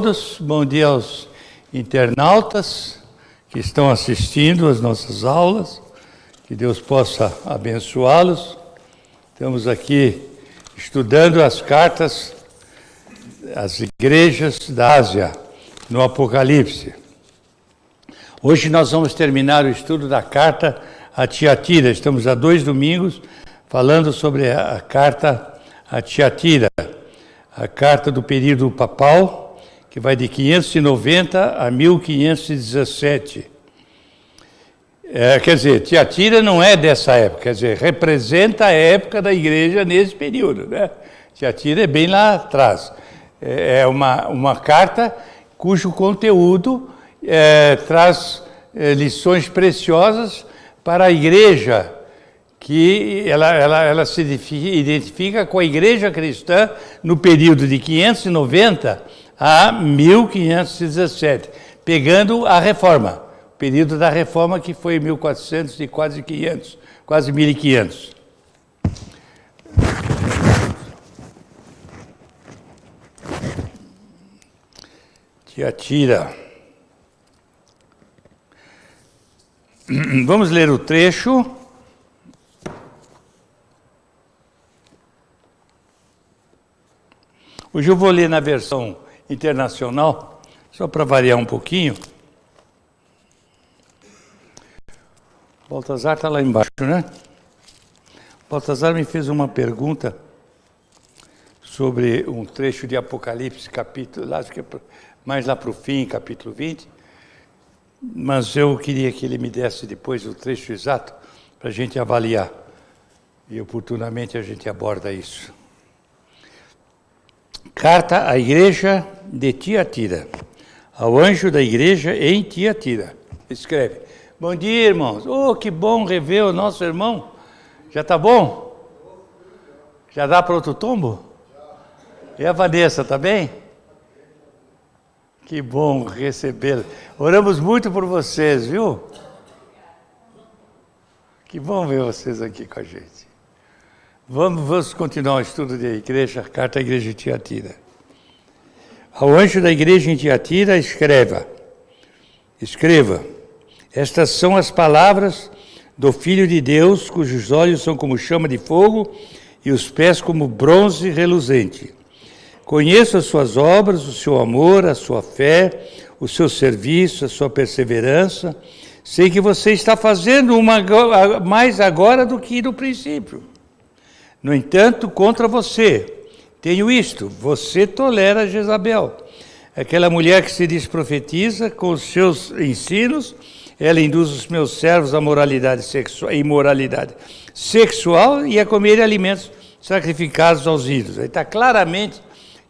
todos, bom dia aos internautas que estão assistindo às nossas aulas, que Deus possa abençoá-los. Estamos aqui estudando as cartas às igrejas da Ásia, no Apocalipse. Hoje nós vamos terminar o estudo da carta a Tiatira. Estamos há 2 domingos falando sobre a carta a Tiatira, a carta do período papal, que vai de 590 a 1517. Quer dizer, Tiatira não é dessa época, quer dizer, representa a época da igreja nesse período, né? Tiatira é bem lá atrás. É uma carta cujo conteúdo traz lições preciosas para a igreja, que ela se identifica com a igreja cristã no período de 590 a 1517, pegando a reforma, o período da reforma que foi 1400 e quase 500, quase 1500. Tiatira. Vamos ler o trecho. Hoje eu vou ler na versão internacional, só para variar um pouquinho. Baltazar está lá embaixo, né? Baltazar me fez uma pergunta sobre um trecho de Apocalipse, capítulo, acho que é mais lá para o fim, capítulo 20, mas eu queria que ele me desse depois o trecho exato para a gente avaliar, e oportunamente a gente aborda isso. Carta à igreja de Tiatira, ao anjo da igreja em Tiatira. Escreve: bom dia, irmãos. Oh, que bom rever o nosso irmão. Já está bom? Já dá para outro tombo? E a Vanessa, está bem? Que bom recebê-la. Oramos muito por vocês, viu? Que bom ver vocês aqui com a gente. Vamos continuar o estudo da igreja, carta à igreja de Tiatira. Ao anjo da igreja em Tiatira, escreva: estas são as palavras do Filho de Deus, cujos olhos são como chama de fogo e os pés como bronze reluzente. Conheço as suas obras, o seu amor, a sua fé, o seu serviço, a sua perseverança. Sei que você está fazendo mais agora do que no princípio. No entanto, contra você, tenho isto: você tolera Jezabel, aquela mulher que se diz profetiza, com os seus ensinos, ela induz os meus servos à imoralidade sexual e a comer alimentos sacrificados aos ídolos. Aí está claramente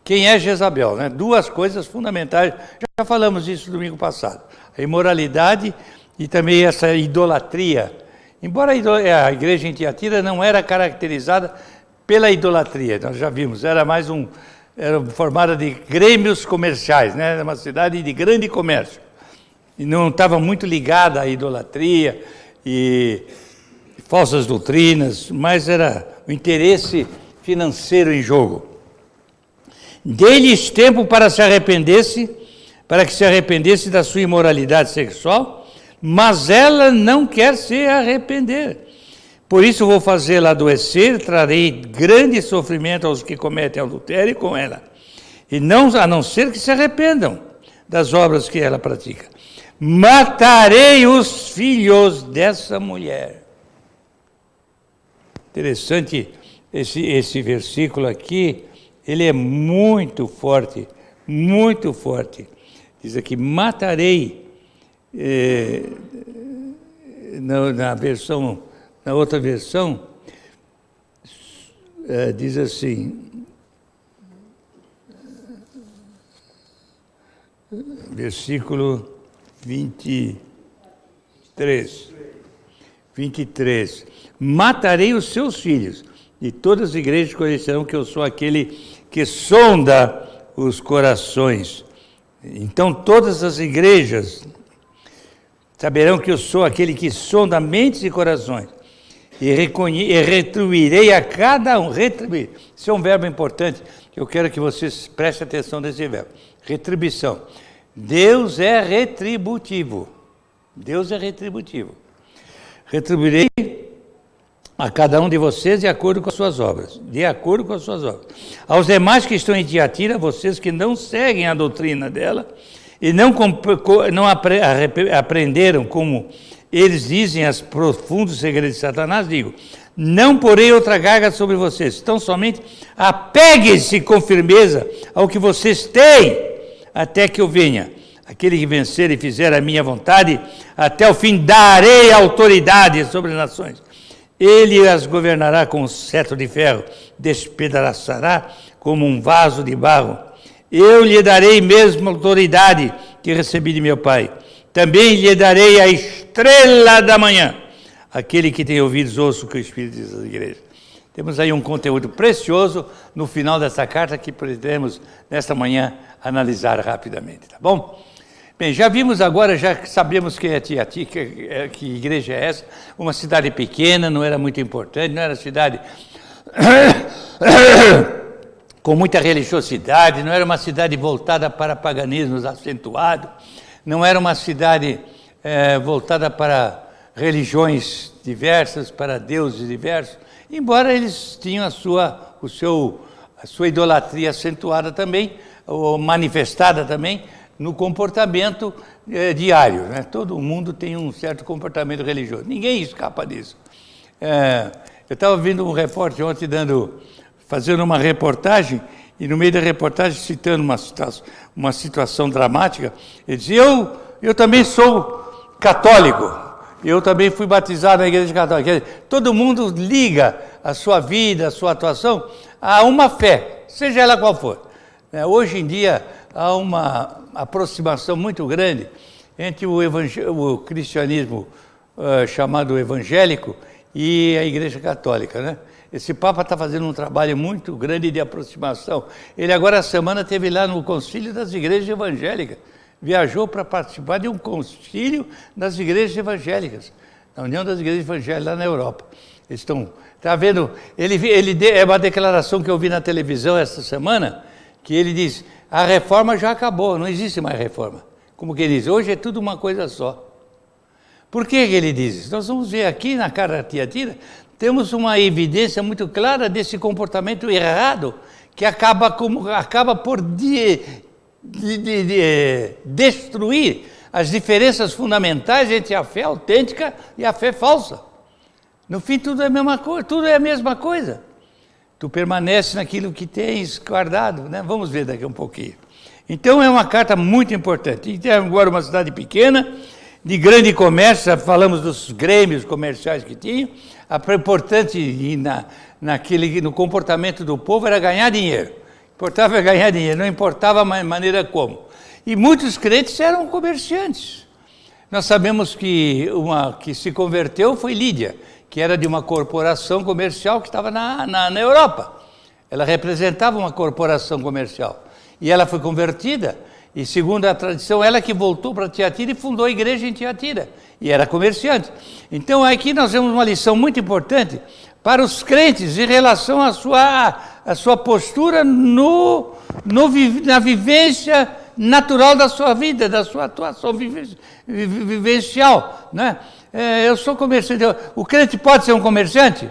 quem é Jezabel, né? 2 coisas fundamentais, já falamos isso no domingo passado: a imoralidade e também essa idolatria. Embora a igreja em Tiatira não era caracterizada pela idolatria, nós já vimos, era formada de grêmios comerciais, né? Era uma cidade de grande comércio, e não estava muito ligada à idolatria e falsas doutrinas, mas era o interesse financeiro em jogo. Dê-lhes tempo para que se arrependesse da sua imoralidade sexual, mas ela não quer se arrepender. Por isso vou fazê-la adoecer, trarei grande sofrimento aos que cometem adultério com ela, a não ser que se arrependam das obras que ela pratica. Matarei os filhos dessa mulher. Interessante esse versículo aqui, ele é muito forte, muito forte. Diz aqui: matarei. Na outra versão, diz assim, versículo 23, matarei os seus filhos, e todas as igrejas conhecerão que eu sou aquele que sonda os corações. Então todas as igrejas saberão que eu sou aquele que sonda mentes e corações, e retribuirei a cada um. Retribuir, isso é um verbo importante. que eu quero que vocês prestem atenção nesse verbo. Retribuição. Deus é retributivo. Deus é retributivo. Retribuirei a cada um de vocês de acordo com as suas obras. De acordo com as suas obras. Aos demais que estão em Tiatira, vocês que não seguem a doutrina dela e não aprenderam como eles dizem os profundos segredos de Satanás, digo, não porei outra carga sobre vocês, então somente apeguem-se com firmeza ao que vocês têm, até que eu venha. Aquele que vencer e fizer a minha vontade, até o fim darei autoridade sobre as nações. Ele as governará com um cetro de ferro, despedaçará como um vaso de barro. Eu lhe darei mesmo autoridade que recebi de meu Pai. Também lhe darei a estrela da manhã. Aquele que tem ouvidos, ouça o que o Espírito diz às igrejas. Temos aí um conteúdo precioso no final dessa carta que pretendemos, nesta manhã, analisar rapidamente, tá bom? Bem, já vimos agora, já sabemos que que igreja é essa, uma cidade pequena, não era muito importante, não era cidade com muita religiosidade, não era uma cidade voltada para paganismos acentuado, não era uma cidade voltada para religiões diversas, para deuses diversos, embora eles tinham a sua idolatria acentuada também, ou manifestada também, no comportamento diário, né? Todo mundo tem um certo comportamento religioso, ninguém escapa disso. Eu estava vendo um repórter ontem fazendo uma reportagem, e no meio da reportagem, citando uma situação dramática, ele dizia, eu também sou católico, eu também fui batizado na igreja católica. Todo mundo liga a sua vida, a sua atuação a uma fé, seja ela qual for. Hoje em dia há uma aproximação muito grande entre o cristianismo chamado evangélico e a igreja católica, né? Esse Papa está fazendo um trabalho muito grande de aproximação. Ele agora, a semana, esteve lá no concílio das igrejas evangélicas. Viajou para participar de um concílio das igrejas evangélicas, na União das Igrejas Evangélicas, lá na Europa. Eles estão, está vendo, é uma declaração que eu vi na televisão esta semana, que ele diz, a reforma já acabou, não existe mais reforma. Como que ele diz, hoje é tudo uma coisa só. Por que ele diz isso? Nós vamos ver aqui na carta de Tiatira, temos uma evidência muito clara desse comportamento errado, que acaba por destruir as diferenças fundamentais entre a fé autêntica e a fé falsa. No fim, tudo é a mesma coisa, tudo é a mesma coisa. Tu permanece naquilo que tens guardado, né? Vamos ver daqui um pouquinho. Então, é uma carta muito importante. E tem agora uma cidade pequena, de grande comércio, falamos dos grêmios comerciais que tinham. A importante no comportamento do povo era ganhar dinheiro. Importava ganhar dinheiro, não importava a maneira como. E muitos crentes eram comerciantes. Nós sabemos que uma que se converteu foi Lídia, que era de uma corporação comercial que estava na Europa. Ela representava uma corporação comercial. E ela foi convertida, e segundo a tradição, ela que voltou para Tiatira e fundou a igreja em Tiatira. E era comerciante. Então aqui nós temos uma lição muito importante para os crentes em relação à sua postura na vivência natural da sua vida, da sua atuação vivencial, né? Eu sou comerciante. O crente pode ser um comerciante?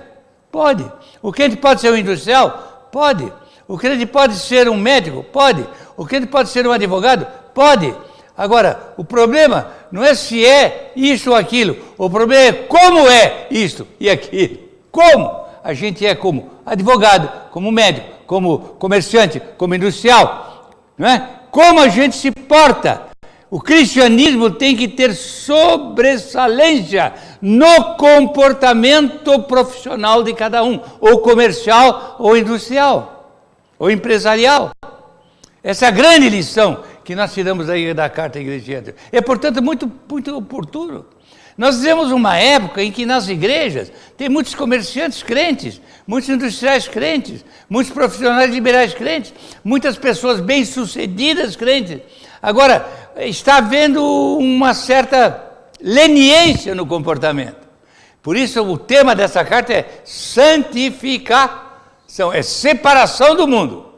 Pode. O crente pode ser um industrial? Pode. O crente pode ser um médico? Pode. O crente pode ser um advogado? Pode. Agora, o problema não é se é isso ou aquilo, o problema é como é isto e aquilo. Como a gente é como advogado, como médico, como comerciante, como industrial, não é? Como a gente se porta. O cristianismo tem que ter sobressalência no comportamento profissional de cada um, ou comercial, ou industrial, ou empresarial. Essa é a grande lição que nós tiramos aí da carta à igreja. É, portanto, muito, muito oportuno. Nós vivemos uma época em que nas igrejas tem muitos comerciantes crentes, muitos industriais crentes, muitos profissionais liberais crentes, muitas pessoas bem-sucedidas crentes. Agora, está havendo uma certa leniência no comportamento. Por isso, o tema dessa carta é santificação, é separação do mundo.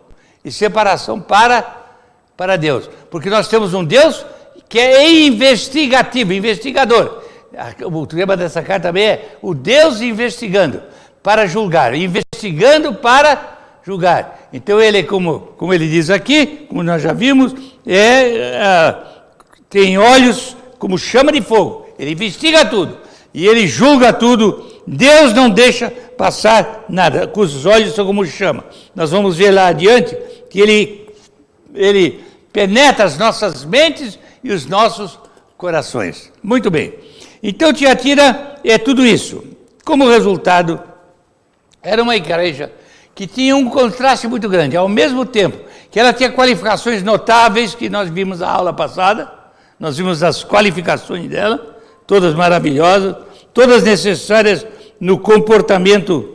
e separação para Deus. Porque nós temos um Deus que é investigativo, investigador. O tema dessa carta também é o Deus investigando para julgar, investigando para julgar. Então ele, como ele diz aqui, como nós já vimos, tem olhos como chama de fogo. Ele investiga tudo e ele julga tudo. Deus não deixa passar nada, com os olhos são como chama. Nós vamos ver lá adiante que ele penetra as nossas mentes e os nossos corações. Muito bem. Então Tiatira é tudo isso. Como resultado, era uma igreja que tinha um contraste muito grande. Ao mesmo tempo que ela tinha qualificações notáveis, que nós vimos na aula passada, nós vimos as qualificações dela, todas maravilhosas, todas necessárias no comportamento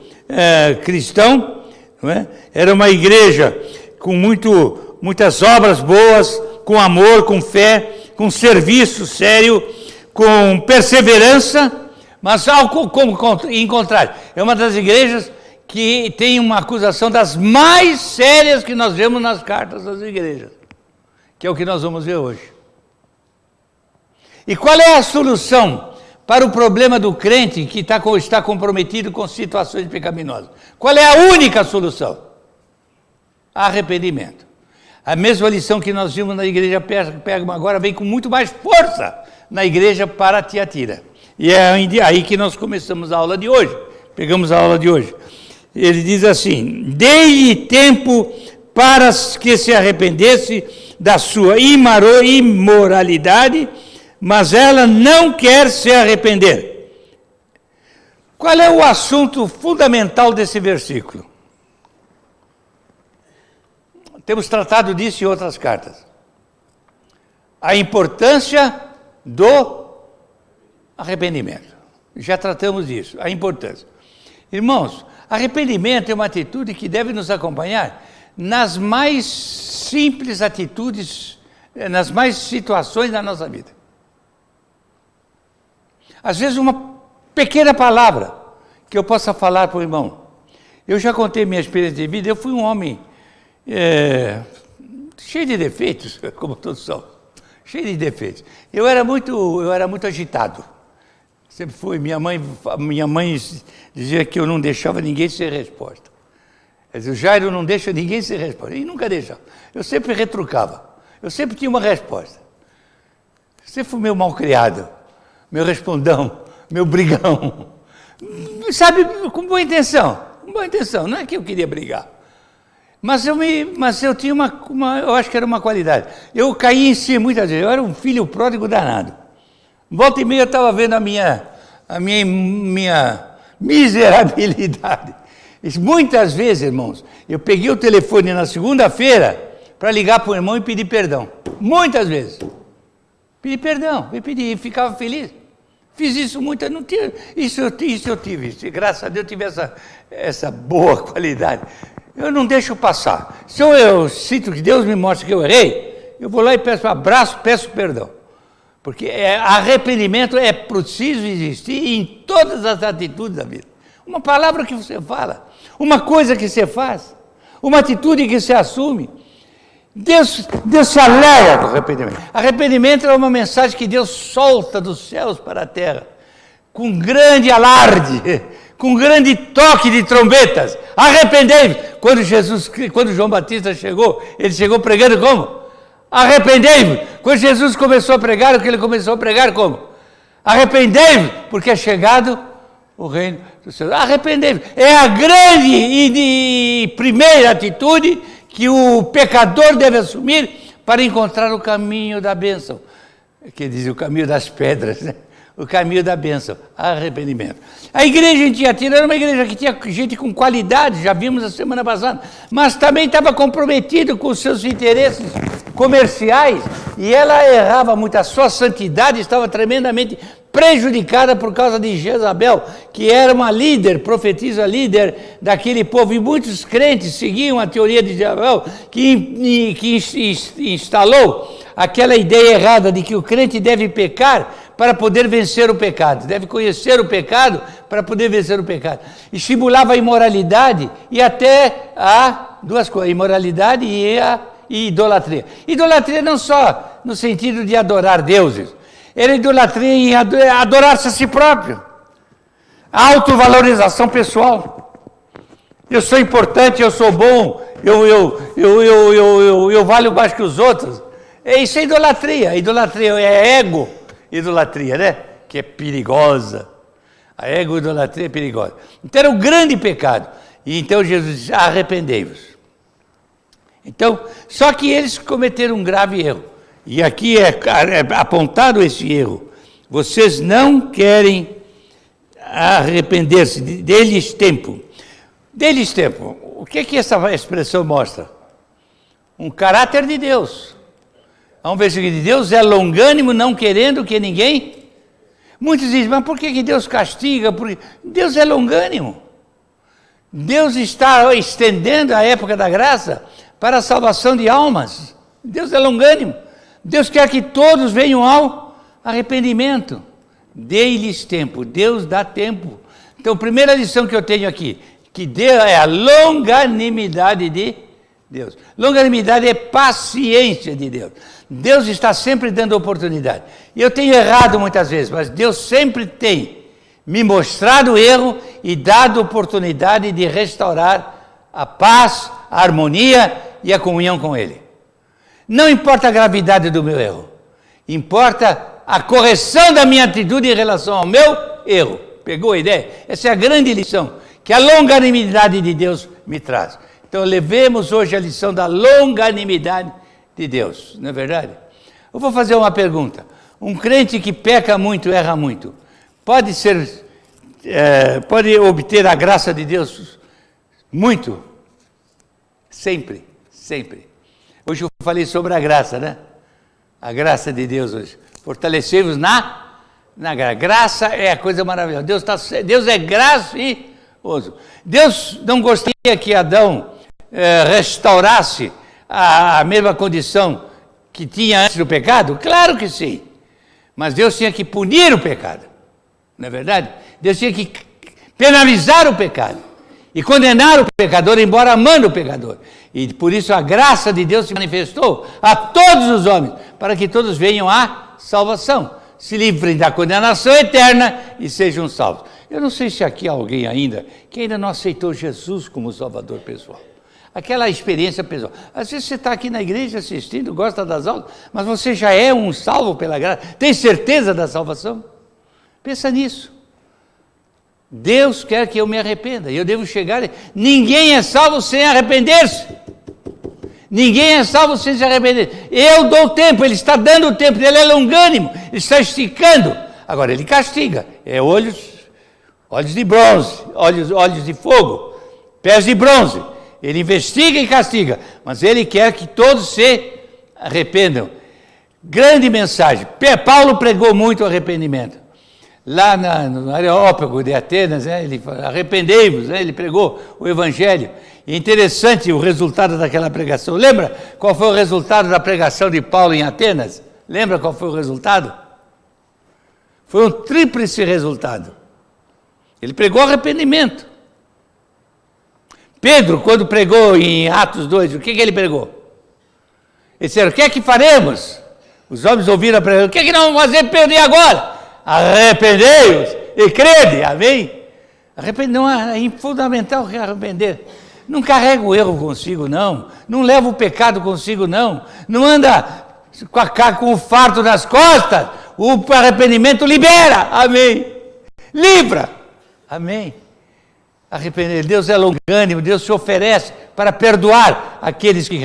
cristão. Não é? Era uma igreja com muitas obras boas, com amor, com fé, com serviço sério, com perseverança, mas em contrário, é uma das igrejas que tem uma acusação das mais sérias que nós vemos nas cartas das igrejas, que é o que nós vamos ver hoje. E qual é a solução para o problema do crente que está comprometido com situações pecaminosas? Qual é a única solução? Arrependimento. A mesma lição que nós vimos na igreja Pérgamo agora vem com muito mais força na igreja para Tiatira. E é aí que nós começamos a aula de hoje. Pegamos a aula de hoje. Ele diz assim: dei-lhe tempo para que se arrependesse da sua imoralidade, mas ela não quer se arrepender. Qual é o assunto fundamental desse versículo? Temos tratado disso em outras cartas. A importância do arrependimento. Já tratamos disso, a importância. Irmãos, arrependimento é uma atitude que deve nos acompanhar nas mais simples atitudes, nas mais situações da nossa vida. Às vezes uma pequena palavra que eu possa falar para o irmão. Eu já contei minha experiência de vida, eu fui um homem cheio de defeitos, como todos são, cheio de defeitos. Eu era muito agitado. Sempre fui. Minha mãe dizia que eu não deixava ninguém ser resposta. O Jairo não deixa ninguém ser resposta. E nunca deixava. Eu sempre retrucava. Eu sempre tinha uma resposta. Sempre fui meu mal-criado, meu respondão, meu brigão. Sabe, com boa intenção. Com boa intenção. Não é que eu queria brigar. Mas eu tinha eu acho que era uma qualidade. Eu caí em si muitas vezes. Eu era um filho pródigo danado. Volta e meia eu estava vendo a minha miserabilidade. E muitas vezes, irmãos, eu peguei o telefone na segunda-feira para ligar para o irmão e pedir perdão. Muitas vezes. Pedi perdão, e ficava feliz. Fiz isso muito, não tinha, isso eu tive. Graças a Deus eu tive essa boa qualidade. Eu não deixo passar. Se eu sinto que Deus me mostra que eu errei, eu vou lá e peço um abraço, peço perdão. Porque arrependimento é preciso existir em todas as atitudes da vida. Uma palavra que você fala, uma coisa que você faz, uma atitude que você assume. Deus se alegra com o arrependimento. Arrependimento é uma mensagem que Deus solta dos céus para a terra, com grande alarde, com grande toque de trombetas. Arrependei-vos. Quando João Batista chegou, ele chegou pregando como? Arrependei-vos. Quando Jesus começou a pregar, o que ele começou a pregar como? Arrependei-vos, porque é chegado o reino dos céus. Arrependei-vos. É a grande e primeira atitude que o pecador deve assumir para encontrar o caminho da bênção. Que diz o caminho das pedras, né? O caminho da bênção, arrependimento. A igreja em Tiatira era uma igreja que tinha gente com qualidade, já vimos a semana passada, mas também estava comprometido com os seus interesses comerciais, e ela errava muito. A sua santidade estava tremendamente prejudicada por causa de Jezabel, que era uma profetisa líder daquele povo, e muitos crentes seguiam a teoria de Jezabel, que instalou aquela ideia errada de que o crente deve pecar para poder vencer o pecado, deve conhecer o pecado para poder vencer o pecado. Estimulava a imoralidade e até a duas coisas, imoralidade e idolatria. Idolatria não só no sentido de adorar deuses, era idolatria em adorar-se a si próprio. Autovalorização pessoal. Eu sou importante, eu sou bom, eu valho mais que os outros. Isso é idolatria. Idolatria é ego, idolatria, né? Que é perigosa. A ego-idolatria é perigosa. Então era um grande pecado. E então Jesus disse, arrependei-vos. Então, só que eles cometeram um grave erro. E aqui é apontado esse erro. Vocês não querem arrepender-se, deles tempo. Deles tempo. O que essa expressão mostra? Um caráter de Deus. Há um versículo de Deus é longânimo, não querendo que ninguém... Muitos dizem, mas por que Deus castiga? Porque Deus é longânimo. Deus está estendendo a época da graça para a salvação de almas. Deus é longânimo. Deus quer que todos venham ao arrependimento. Dê-lhes tempo. Deus dá tempo. Então, a primeira lição que eu tenho aqui, que Deus é a longanimidade de Deus. Longanimidade é paciência de Deus. Deus está sempre dando oportunidade. E eu tenho errado muitas vezes, mas Deus sempre tem me mostrado o erro e dado oportunidade de restaurar a paz, a harmonia e a comunhão com Ele. Não importa a gravidade do meu erro, importa a correção da minha atitude em relação ao meu erro. Pegou a ideia? Essa é a grande lição que a longanimidade de Deus me traz. Então, levemos hoje a lição da longanimidade de Deus, não é verdade? Eu vou fazer uma pergunta. Um crente que peca muito, erra muito, pode obter a graça de Deus muito? Sempre, sempre. Hoje eu falei sobre a graça, né? A graça de Deus hoje. Fortalecei-vos na graça. Graça é a coisa maravilhosa. Deus é gracioso. Deus não gostaria que Adão restaurasse a mesma condição que tinha antes do pecado? Claro que sim. Mas Deus tinha que punir o pecado. Não é verdade? Deus tinha que penalizar o pecado e condenar o pecador, embora amando o pecador. E por isso a graça de Deus se manifestou a todos os homens, para que todos venham à salvação, se livrem da condenação eterna e sejam salvos. Eu não sei se aqui há alguém ainda que ainda não aceitou Jesus como Salvador pessoal. Aquela experiência pessoal. Às vezes você está aqui na igreja assistindo, gosta das aulas, mas você já é um salvo pela graça. Tem certeza da salvação? Pensa nisso. Deus quer que eu me arrependa. E eu devo chegar... Ninguém é salvo sem arrepender-se. Ninguém é salvo sem se arrepender. Eu dou tempo, Ele está dando o tempo. Ele é longânimo, Ele está esticando. Agora, Ele castiga. É olhos de bronze, olhos de fogo, pés de bronze. Ele investiga e castiga, mas Ele quer que todos se arrependam. Grande mensagem. Paulo pregou muito arrependimento. Lá no Areópago de Atenas, ele falou, arrependei-vos, ele pregou o Evangelho. E interessante o resultado daquela pregação. Lembra qual foi o resultado da pregação de Paulo em Atenas? Lembra qual foi o resultado? Foi um tríplice resultado. Ele pregou arrependimento. Pedro, quando pregou em Atos 2, o que ele pregou? Ele disse, o que é que faremos? Os homens ouviram a pregação, o que é que nós vamos fazer, Pedro, e agora? Arrependei-vos e crede, amém? Não é fundamental arrepender. Não carrega o erro consigo, não. Não leva o pecado consigo, não. Não anda com o fardo nas costas. O arrependimento libera, amém? Livra, amém? Arrepender. Deus é longânimo, Deus se oferece para perdoar aqueles que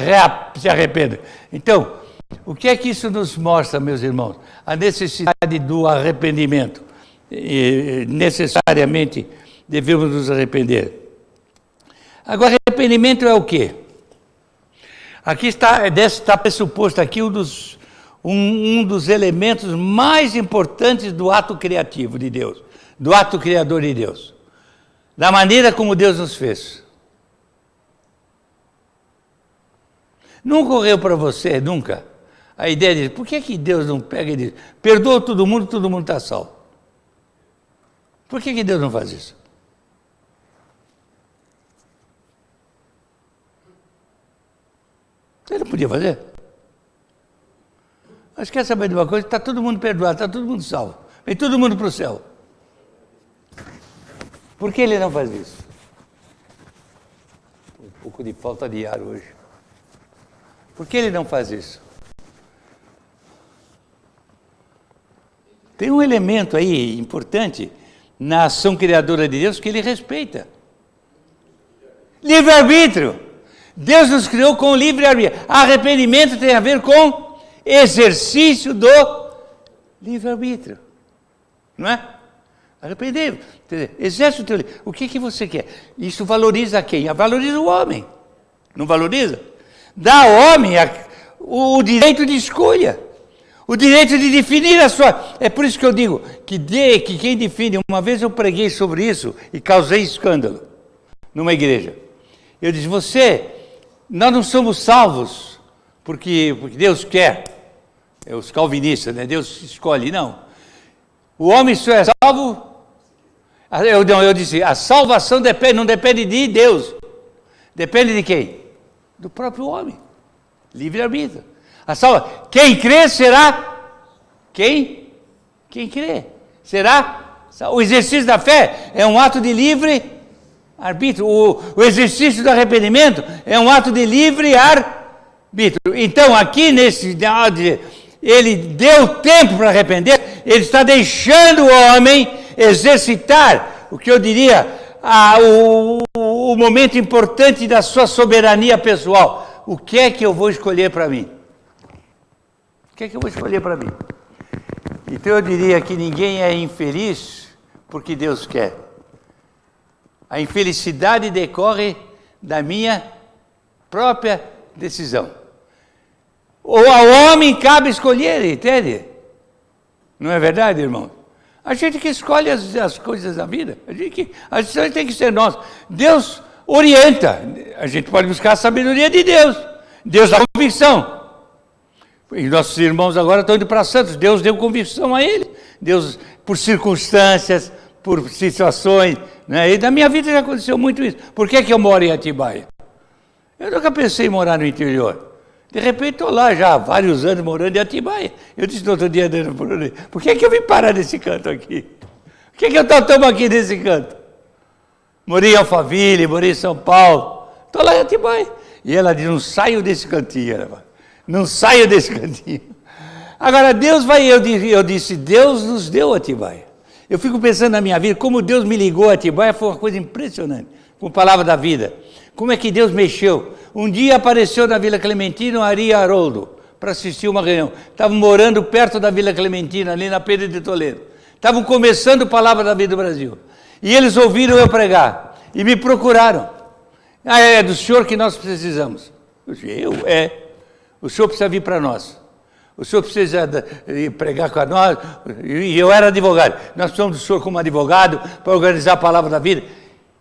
se arrependem. Então, o que é que isso nos mostra, meus irmãos? A necessidade do arrependimento. E necessariamente devemos nos arrepender. Agora, arrependimento é o quê? Aqui está pressuposto aqui um dos elementos mais importantes do ato criativo de Deus, do ato criador de Deus, da maneira como Deus nos fez. Não ocorreu para você, nunca, a ideia de, por que Deus não pega e diz, perdoa todo mundo está salvo? Por que Deus não faz isso? Ele não podia fazer? Mas quer saber de uma coisa? Está todo mundo perdoado, está todo mundo salvo. Vem todo mundo para o céu. Por que ele não faz isso? Um pouco de falta de ar hoje. Por que ele não faz isso? Tem um elemento aí importante na ação criadora de Deus que ele respeita. Livre-arbítrio. Deus nos criou com livre-arbítrio. Arrependimento tem a ver com exercício do livre-arbítrio. Não é? Arrepender. Exerce o teu livre. O que você quer? Isso valoriza quem? Valoriza o homem. Não valoriza? Dá ao homem o direito de escolha. O direito de definir a sua... É por isso que eu digo que quem define... Uma vez eu preguei sobre isso e causei escândalo numa igreja. Eu disse, nós não somos salvos porque Deus quer. É os calvinistas, né? Deus escolhe, não. O homem só é salvo... Eu disse, a salvação não depende de Deus. Depende de quem? Do próprio homem. Livre-arbítrio. Quem crê será quem crê. Será? O exercício da fé é um ato de livre-arbítrio. O exercício do arrependimento é um ato de livre-arbítrio. Então, aqui ele deu tempo para arrepender, ele está deixando o homem exercitar, o que eu diria, o momento importante da sua soberania pessoal. O que é que eu vou escolher para mim? O que é que eu vou escolher para mim? Então eu diria que ninguém é infeliz porque Deus quer. A infelicidade decorre da minha própria decisão. Ou ao homem cabe escolher, entende? Não é verdade, irmão? A gente que escolhe as coisas da vida. A decisão tem que ser nossa. Deus orienta. A gente pode buscar a sabedoria de Deus. Deus dá convicção. E nossos irmãos agora estão indo para Santos. Deus deu convicção a eles. Deus, por circunstâncias, por situações. Né? E na minha vida já aconteceu muito isso. Por que eu moro em Atibaia? Eu nunca pensei em morar no interior. De repente estou lá já há vários anos morando em Atibaia. Eu disse no outro dia, por que eu vim parar nesse canto aqui? Por que eu estou aqui nesse canto? Morei em Alphaville, morei em São Paulo. Estou lá em Atibaia. E ela diz, não saio desse cantinho. Não saio desse cantinho. Agora, eu disse, Deus nos deu Atibaia. Eu fico pensando na minha vida, como Deus me ligou a Atibaia, foi uma coisa impressionante. Com a palavra da vida. Como é que Deus mexeu? Um dia apareceu na Vila Clementina o Ari Haroldo para assistir uma reunião. Estavam morando perto da Vila Clementina, ali na Pedro de Toledo. Estavam começando a Palavra da Vida do Brasil. E eles ouviram eu pregar. E me procuraram. É do senhor que nós precisamos. Eu disse, o senhor precisa vir para nós. O senhor precisa pregar com nós. E eu era advogado. Nós precisamos do senhor como advogado para organizar a Palavra da Vida.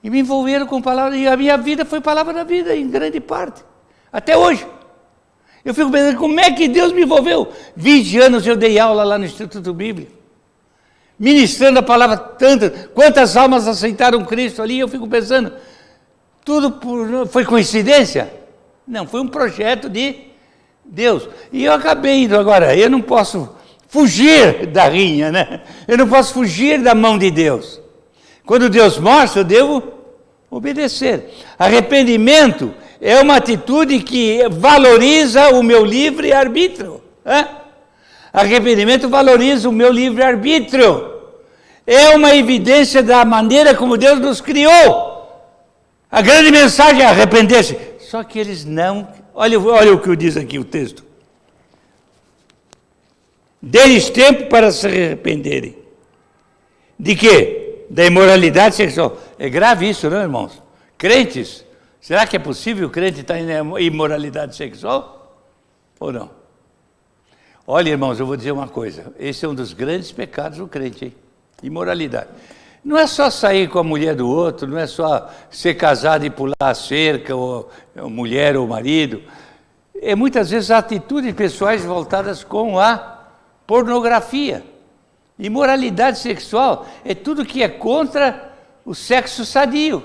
E me envolveram com palavra, e a minha vida foi palavra da vida, em grande parte. Até hoje. Eu fico pensando, como é que Deus me envolveu? 20 anos eu dei aula lá no Instituto Bíblico. Ministrando a palavra tantas. Quantas almas aceitaram Cristo ali? Eu fico pensando, foi coincidência? Não, foi um projeto de Deus. E eu acabei indo agora, eu não posso fugir da rinha, né? Eu não posso fugir da mão de Deus. Quando Deus mostra, eu devo obedecer. Arrependimento é uma atitude que valoriza o meu livre-arbítrio. Arrependimento valoriza o meu livre-arbítrio. É uma evidência da maneira como Deus nos criou. A grande mensagem é arrepender-se. Só que eles não... Olha o que diz aqui o texto. Dê-lhes tempo para se arrependerem. De quê? Da imoralidade sexual. É grave isso, não, irmãos? Crentes, será que é possível o crente estar em imoralidade sexual? Ou não? Olha, irmãos, eu vou dizer uma coisa. Esse é um dos grandes pecados do crente, hein? Imoralidade. Não é só sair com a mulher do outro, não é só ser casado e pular a cerca, ou mulher ou marido. É muitas vezes atitudes pessoais voltadas com a pornografia. Imoralidade sexual é tudo que é contra o sexo sadio,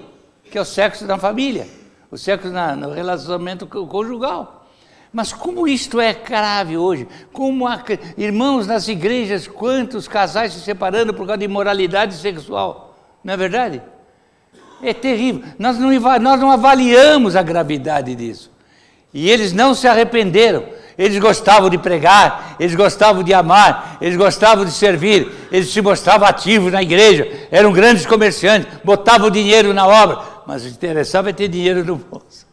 que é o sexo na família, o sexo no relacionamento conjugal. Mas como isto é grave hoje, como há, irmãos, nas igrejas, quantos casais se separando por causa de imoralidade sexual, não é verdade? É terrível, nós não avaliamos a gravidade disso, e eles não se arrependeram, eles gostavam de pregar, eles gostavam de amar, eles gostavam de servir, eles se mostravam ativos na igreja, eram grandes comerciantes, botavam dinheiro na obra, mas o que interessava é ter dinheiro no bolso.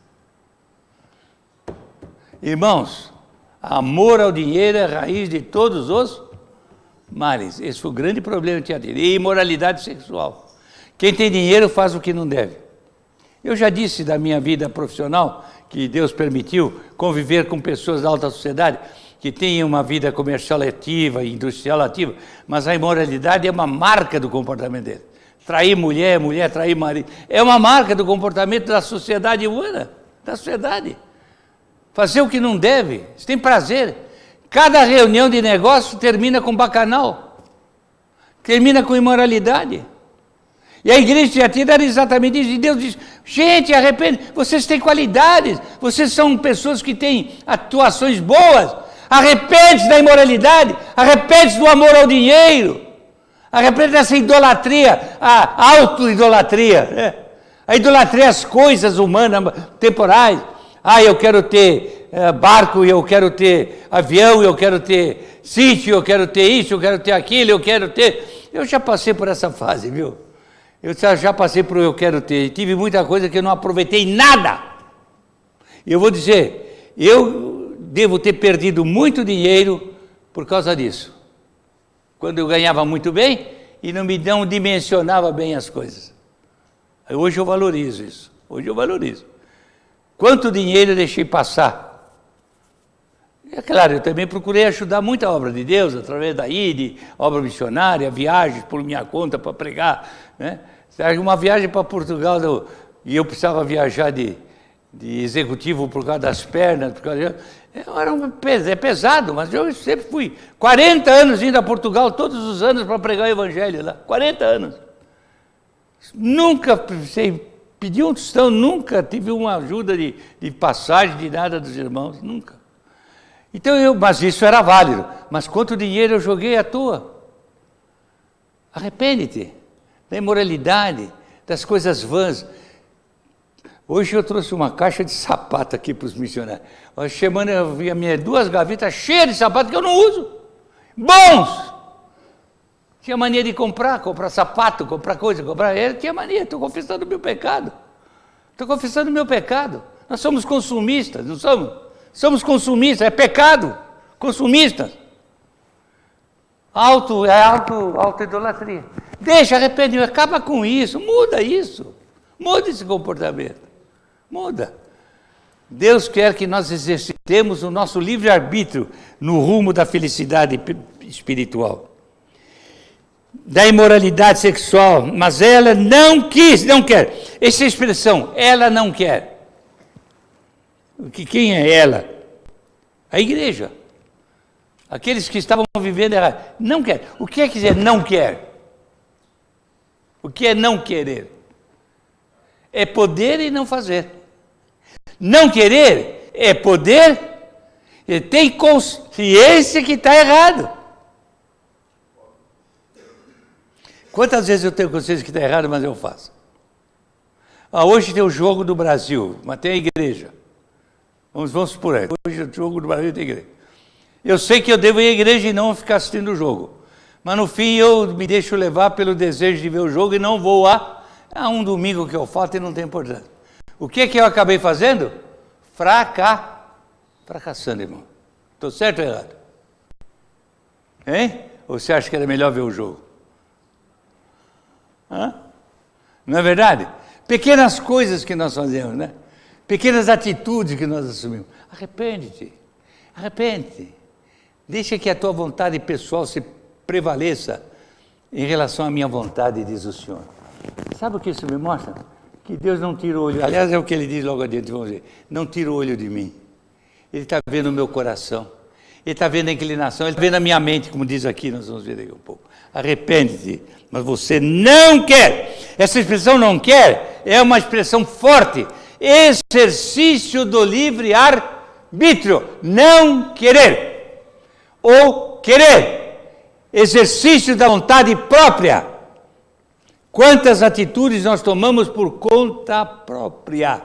Irmãos, amor ao dinheiro é a raiz de todos os males. Esse foi o grande problema que tinha tido. E imoralidade sexual. Quem tem dinheiro faz o que não deve. Eu já disse da minha vida profissional, que Deus permitiu conviver com pessoas da alta sociedade, que têm uma vida comercial ativa, industrial ativa, mas a imoralidade é uma marca do comportamento dele. Trair mulher, trair marido, é uma marca do comportamento da sociedade humana, da sociedade. Fazer o que não deve, você tem prazer. Cada reunião de negócio termina com bacanal, termina com imoralidade. E a igreja de Tiatira era exatamente isso. E Deus diz, gente, arrepende, vocês têm qualidades, vocês são pessoas que têm atuações boas, arrepende-se da imoralidade, arrepende-se do amor ao dinheiro, arrepende dessa idolatria, a auto-idolatria, né? A idolatria às coisas humanas, temporais. Eu quero ter barco, eu quero ter avião, eu quero ter sítio, eu quero ter isso, eu quero ter aquilo, eu quero ter... Eu já passei por essa fase, viu? Eu já passei por eu quero ter. Tive muita coisa que eu não aproveitei nada. Eu vou dizer, eu devo ter perdido muito dinheiro por causa disso. Quando eu ganhava muito bem e não dimensionava bem as coisas. Hoje eu valorizo isso. Hoje eu valorizo. Quanto dinheiro eu deixei passar? É claro, eu também procurei ajudar muita obra de Deus, através da IDE, obra missionária, viagens por minha conta para pregar, né? Uma viagem para Portugal, e eu precisava viajar de executivo por causa das pernas, é pesado, mas eu sempre fui. 40 anos indo a Portugal, todos os anos, para pregar o evangelho lá, 40 anos. Nunca sei... Pedi um tostão, nunca tive uma ajuda de passagem, de nada dos irmãos, nunca. Então mas isso era válido. Mas quanto dinheiro eu joguei à toa? Arrepende-te da imoralidade, das coisas vãs. Hoje eu trouxe uma caixa de sapato aqui para os missionários. Semana eu vi as minhas 2 gavetas cheias de sapatos que eu não uso. Bons! Tinha mania de comprar sapato, comprar coisa, tinha mania, estou confessando o meu pecado. Nós somos consumistas, não somos? Somos consumistas, é pecado, consumistas. Auto-idolatria. Deixa, arrepende, acaba com isso, muda esse comportamento, muda. Deus quer que nós exercitemos o nosso livre-arbítrio no rumo da felicidade espiritual. Da imoralidade sexual, mas ela não quer. Essa expressão, ela não quer. Quem é ela? A igreja. Aqueles que estavam vivendo errado. Não quer. O que é dizer não quer? O que é não querer? É poder e não fazer. Não querer é poder e tem consciência que está errado. Quantas vezes eu tenho consciência que está errado, mas eu faço? Hoje tem o jogo do Brasil, mas tem a igreja. Vamos supor aí. Hoje o jogo do Brasil tem a igreja. Eu sei que eu devo ir à igreja e não ficar assistindo o jogo. Mas no fim eu me deixo levar pelo desejo de ver o jogo e não vou a um domingo que eu falto e não tem importância. O que eu acabei fazendo? Fracassando, irmão. Estou certo ou errado? Hein? Ou você acha que era melhor ver o jogo? Não é verdade? Pequenas coisas que nós fazemos, né? Pequenas atitudes que nós assumimos. Arrepende-te. Deixa que a tua vontade pessoal se prevaleça em relação à minha vontade, diz o Senhor. Sabe o que isso me mostra? Que Deus não tira o olho. Aliás, é o que ele diz logo adiante, vamos ver. Não tira o olho de mim. Ele está vendo o meu coração. Ele está vendo a inclinação. Ele está vendo a minha mente, como diz aqui, nós vamos ver daqui um pouco. Arrepende-te, mas você não quer. Essa expressão não quer é uma expressão forte. Exercício do livre-arbítrio. arbítrio, não querer. Ou querer, exercício da vontade própria. Quantas atitudes nós tomamos por conta própria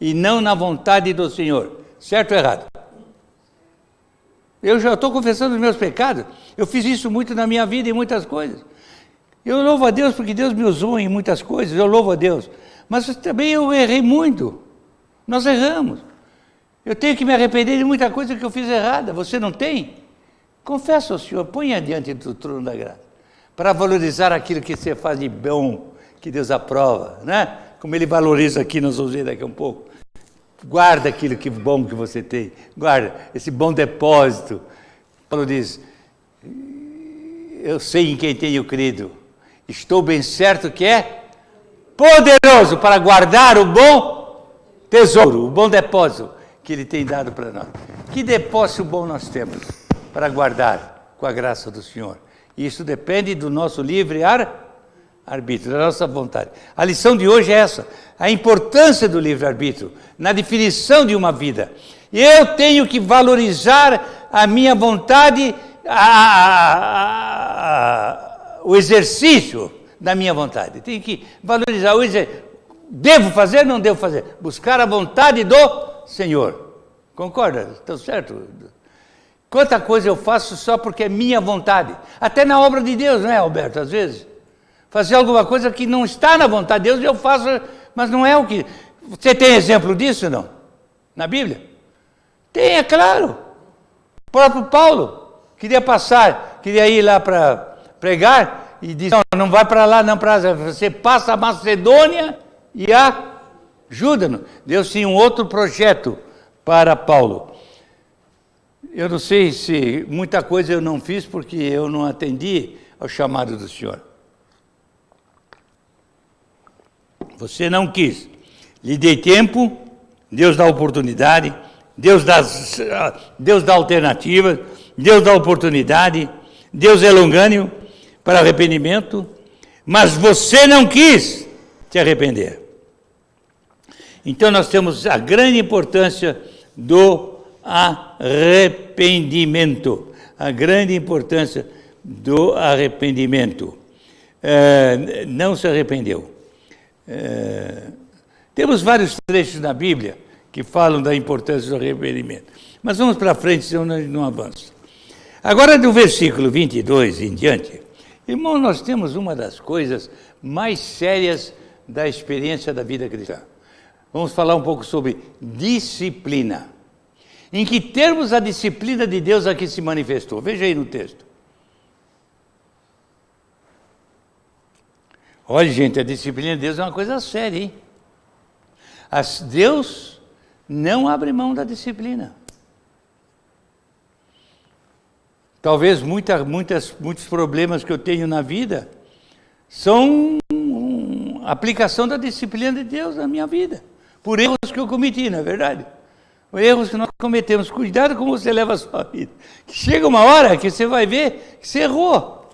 e não na vontade do Senhor? Certo ou errado? Eu já estou confessando os meus pecados. Eu fiz isso muito na minha vida em muitas coisas. Eu louvo a Deus porque Deus me usou em muitas coisas, eu louvo a Deus. Mas também eu errei muito. Nós erramos. Eu tenho que me arrepender de muita coisa que eu fiz errada. Você não tem? Confessa ao Senhor, ponha diante do trono da graça, para valorizar aquilo que você faz de bom, que Deus aprova, né? Como Ele valoriza aqui, nós vamos ver daqui a um pouco. Guarda aquilo que bom que você tem, guarda esse bom depósito. Paulo diz, eu sei em quem tenho crido, estou bem certo que é poderoso para guardar o bom tesouro, o bom depósito que Ele tem dado para nós. Que depósito bom nós temos para guardar com a graça do Senhor. Isso depende do nosso livre arbítrio, da nossa vontade. A lição de hoje é essa, a importância do livre-arbítrio na definição de uma vida. Eu tenho que valorizar a minha vontade, o exercício da minha vontade. Tenho que valorizar o exercício. Devo fazer, não devo fazer? Buscar a vontade do Senhor. Concorda? Está certo? Quanta coisa eu faço só porque é minha vontade. Até na obra de Deus, não é, Alberto? Às vezes. Fazer alguma coisa que não está na vontade de Deus, eu faço, mas não é o que... Você tem exemplo disso, não? Na Bíblia? Tem, é claro. O próprio Paulo queria ir lá para pregar, e disse, não vai para lá, não, você passa a Macedônia e ajuda-nos. Deus tinha um outro projeto para Paulo. Eu não sei se muita coisa eu não fiz porque eu não atendi ao chamado do Senhor. Você não quis. Lhe dei tempo, Deus dá oportunidade, Deus dá alternativa, Deus dá oportunidade, Deus é longânimo para arrependimento, mas você não quis se arrepender. Então nós temos a grande importância do arrependimento. A grande importância do arrependimento. Não se arrependeu. Temos vários trechos na Bíblia que falam da importância do arrependimento. Mas vamos para frente, senão não avança. Agora, do versículo 22 em diante, irmão, nós temos uma das coisas mais sérias da experiência da vida cristã. Vamos falar um pouco sobre disciplina. Em que termos a disciplina de Deus aqui se manifestou? Veja aí no texto. Olha, gente, a disciplina de Deus é uma coisa séria, hein? Deus não abre mão da disciplina. Talvez muitos problemas que eu tenho na vida são aplicação da disciplina de Deus na minha vida. Por erros que eu cometi, não é verdade? Erros que nós cometemos. Cuidado como você leva a sua vida. Que chega uma hora que você vai ver que você errou.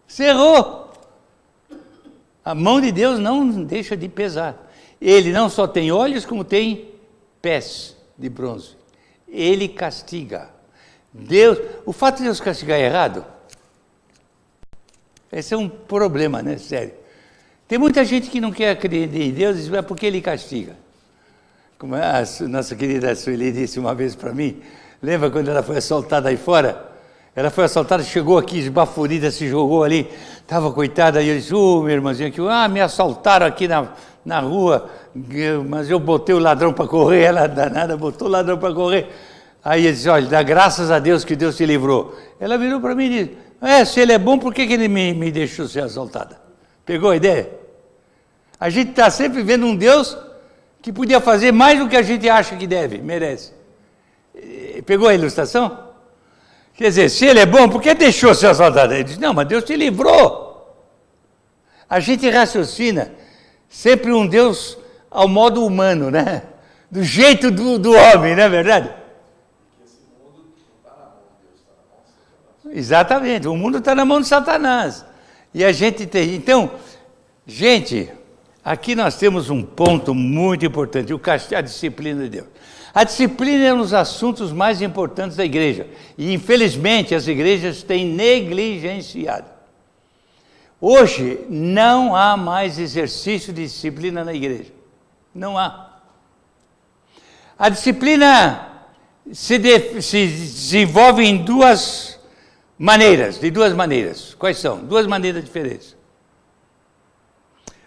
Você errou. A mão de Deus não deixa de pesar. Ele não só tem olhos, como tem pés de bronze. Ele castiga. Deus, o fato de Deus castigar errado, esse é um problema, né? Sério. Tem muita gente que não quer acreditar em Deus e diz, é porque Ele castiga. Como a nossa querida Sueli disse uma vez para mim, lembra quando ela foi assaltada aí fora? Ela foi assaltada, chegou aqui, esbaforida, se jogou ali, estava coitada, e eu disse, meu irmãozinho aqui, me assaltaram aqui na rua, mas eu botei o ladrão para correr, ela danada botou o ladrão para correr. Aí ele disse, olha, dá graças a Deus que Deus te livrou. Ela virou para mim e disse, se Ele é bom, por que Ele me deixou ser assaltada? Pegou a ideia? A gente está sempre vendo um Deus que podia fazer mais do que a gente acha que deve, merece. Pegou a ilustração? Quer dizer, se Ele é bom, por que deixou ser assaltada? Ele diz, não, mas Deus te livrou. A gente raciocina sempre um Deus ao modo humano, né? Do jeito do homem, não é verdade? Exatamente, o mundo está na mão de Satanás. E a gente tem. Então, gente, aqui nós temos um ponto muito importante, a disciplina de Deus. A disciplina é um dos assuntos mais importantes da igreja. E, infelizmente, as igrejas têm negligenciado. Hoje, não há mais exercício de disciplina na igreja. Não há. A disciplina se desenvolve em de duas maneiras. Quais são? Duas maneiras diferentes.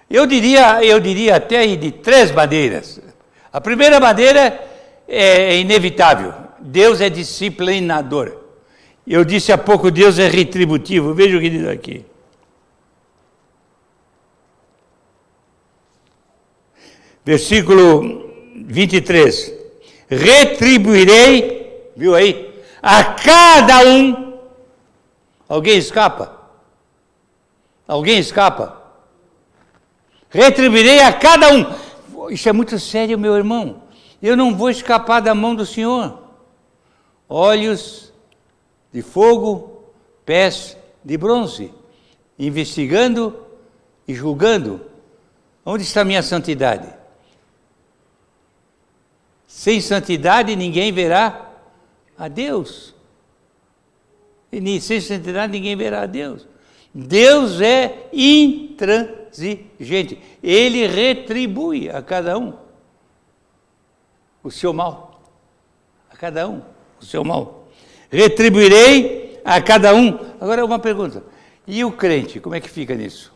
Eu diria até de três maneiras. A primeira maneira é inevitável. Deus é disciplinador. Eu disse há pouco, Deus é retributivo. Veja o que diz aqui. Versículo 23. Retribuirei, viu aí? A cada um. Alguém escapa? Alguém escapa? Retribuirei a cada um. Isso é muito sério, meu irmão. Eu não vou escapar da mão do Senhor. Olhos de fogo, pés de bronze, investigando e julgando. Onde está a minha santidade? Sem santidade ninguém verá a Deus. E sem santidade ninguém verá a Deus. Deus é intransigente. Ele retribui a cada um o seu mal. A cada um o seu mal. Retribuirei a cada um. Agora uma pergunta. E o crente, como é que fica nisso?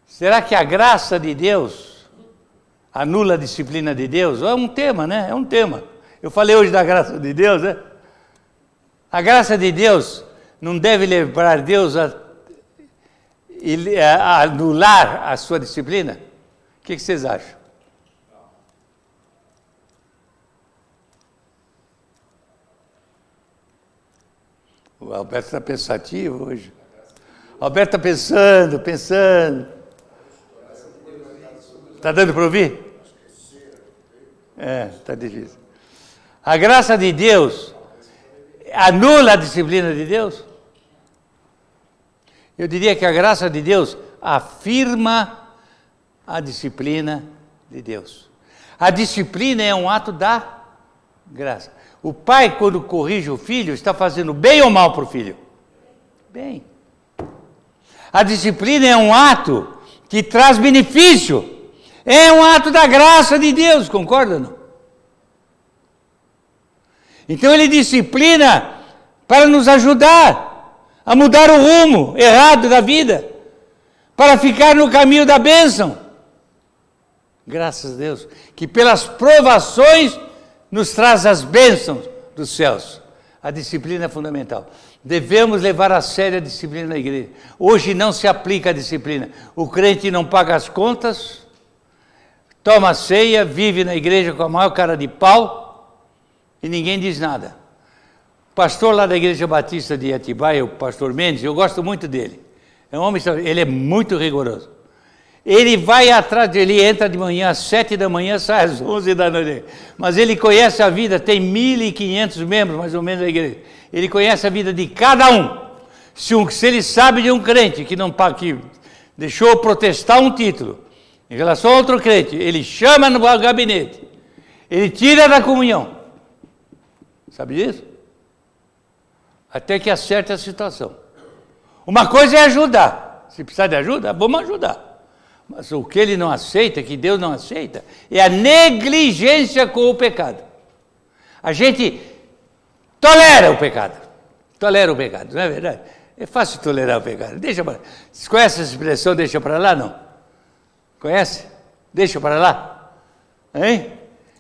Será que a graça de Deus anula a disciplina de Deus? É um tema, né? É um tema. Eu falei hoje da graça de Deus, né? A graça de Deus não deve levar Deus a anular a sua disciplina? O que vocês acham? O Alberto está pensativo hoje. O Alberto está pensando. Está dando para ouvir? Está difícil. A graça de Deus anula a disciplina de Deus? Eu diria que a graça de Deus afirma a disciplina de Deus. A disciplina é um ato da graça. O pai, quando corrige o filho, está fazendo bem ou mal para o filho? Bem. A disciplina é um ato que traz benefício. É um ato da graça de Deus, concorda não? Então ele disciplina para nos ajudar a mudar o rumo errado da vida, para ficar no caminho da bênção. Graças a Deus, que pelas provações nos traz as bênçãos dos céus. A disciplina é fundamental. Devemos levar a sério a disciplina na igreja. Hoje não se aplica a disciplina. O crente não paga as contas, toma ceia, vive na igreja com a maior cara de pau e ninguém diz nada. O pastor lá da Igreja Batista de Atibaia, o pastor Mendes, eu gosto muito dele. É um homem, ele é muito rigoroso. Ele vai atrás, ele entra de manhã às 7 da manhã, sai às 11 da noite. Mas ele conhece a vida, tem 1.500 membros mais ou menos da igreja. Ele conhece a vida de cada um. Se ele sabe de um crente que não que deixou protestar um título, em relação a outro crente, ele chama no gabinete, ele tira da comunhão. Sabe disso? Até que acerte a situação. Uma coisa é ajudar. Se precisar de ajuda, vamos ajudar. Mas o que ele não aceita, que Deus não aceita, é a negligência com o pecado. A gente tolera o pecado. Tolera o pecado, não é verdade? É fácil tolerar o pecado. Deixa para lá. Você conhece essa expressão, deixa para lá, não? Conhece? Deixa para lá. Hein?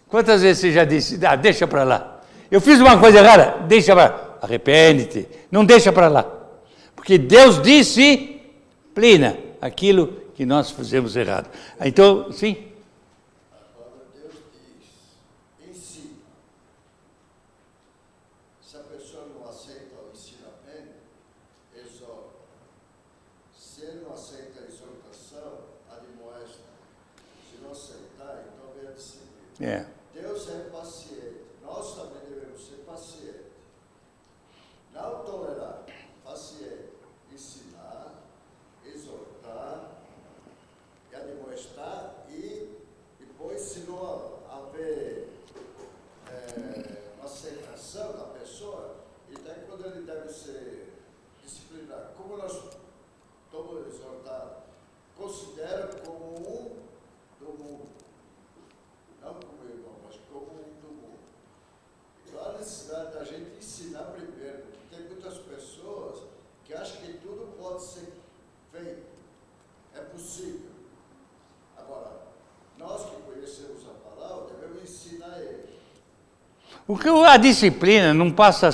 Quantas vezes você já disse, deixa para lá. Eu fiz uma coisa errada, deixa para lá. Arrepende-te. Não deixa para lá. Porque Deus disciplina aquilo que nós fizemos errado. Então, sim? A palavra de Deus diz, ensina. Se a pessoa não aceita o ensinamento, exorta. Se ele não aceita a exortação, admoesta. Se não aceitar, então vem a disciplina. Deus é paciente. Nós também devemos ser pacientes. Não tolerar. Paciente. Ensinar, exortar, disciplinar. Como nós estamos exortados, considero como um do mundo. Não como irmão, mas como um do mundo. Então há necessidade da gente ensinar primeiro, porque tem muitas pessoas que acham que tudo pode ser feito. É possível. Agora, nós que conhecemos a palavra, devemos ensinar ele. A disciplina não passa a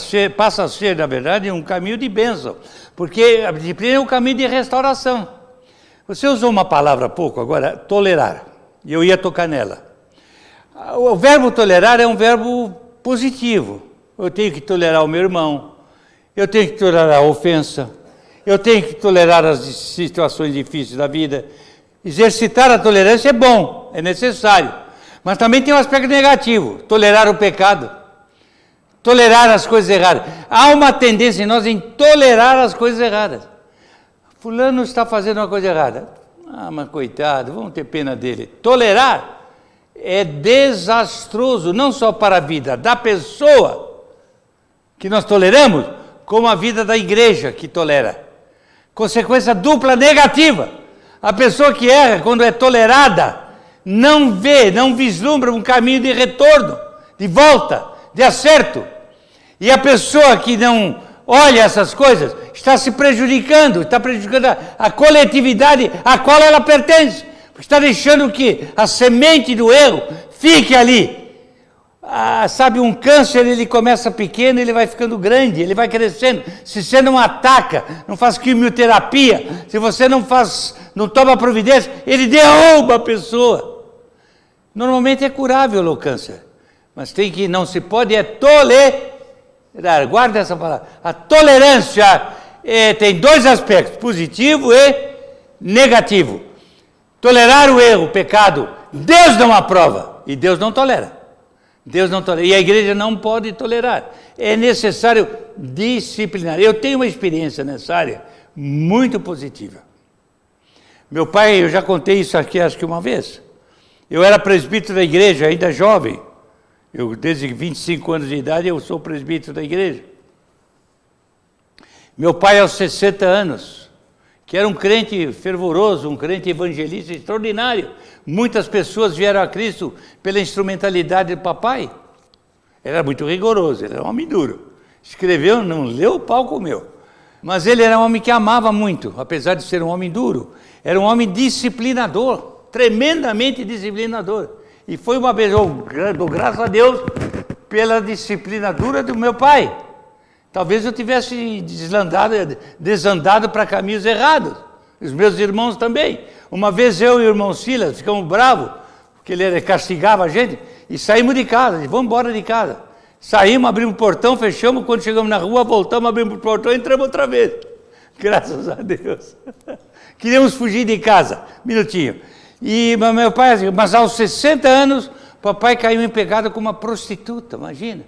ser, na verdade, um caminho de bênção, porque a disciplina é um caminho de restauração. Você usou uma palavra há pouco agora, tolerar, e eu ia tocar nela. O verbo tolerar é um verbo positivo. Eu tenho que tolerar o meu irmão, eu tenho que tolerar a ofensa, eu tenho que tolerar as situações difíceis da vida. Exercitar a tolerância é bom, é necessário, mas também tem um aspecto negativo, tolerar o pecado, tolerar as coisas erradas. Há uma tendência em nós em tolerar as coisas erradas. Fulano está fazendo uma coisa errada. Ah, mas coitado, vamos ter pena dele. Tolerar é desastroso, não só para a vida da pessoa que nós toleramos, como a vida da igreja que tolera. Consequência dupla negativa. A pessoa que erra, quando é tolerada, não vê, não vislumbra um caminho de retorno, de volta, de acerto. E a pessoa que não olha essas coisas está se prejudicando, está prejudicando a coletividade a qual ela pertence, porque está deixando que a semente do erro fique ali. Sabe, um câncer, ele começa pequeno, ele vai ficando grande, ele vai crescendo. Se você não ataca, não faz quimioterapia, se você não toma providência, ele derruba a pessoa. Normalmente é curável o câncer, mas não se pode tolerar. Guarda essa palavra. A tolerância tem dois aspectos, positivo e negativo. Tolerar o erro, o pecado, Deus não aprova e Deus não tolera. Deus não tolera, e a igreja não pode tolerar. É necessário disciplinar. Eu tenho uma experiência nessa área muito positiva. Meu pai, eu já contei isso aqui acho que uma vez. Eu era presbítero da igreja, ainda jovem. Desde 25 anos de idade, eu sou presbítero da igreja. Meu pai, aos 60 anos, que era um crente fervoroso, um crente evangelista extraordinário. Muitas pessoas vieram a Cristo pela instrumentalidade do papai. Era muito rigoroso, ele era um homem duro. Escreveu, não leu, o pau comeu. Mas ele era um homem que amava muito, apesar de ser um homem duro. Era um homem disciplinador, tremendamente disciplinador. E foi uma vez, eu dou graças a Deus, pela disciplina dura do meu pai. Talvez eu tivesse desandado para caminhos errados. Os meus irmãos também. Uma vez eu e o irmão Silas ficamos bravos, porque ele castigava a gente, e saímos de casa, vamos embora de casa. Saímos, abrimos o portão, fechamos, quando chegamos na rua, voltamos, abrimos o portão e entramos outra vez. Graças a Deus. Queríamos fugir de casa, minutinho. E meu pai, mas aos 60 anos, papai caiu em pecado com uma prostituta, imagina.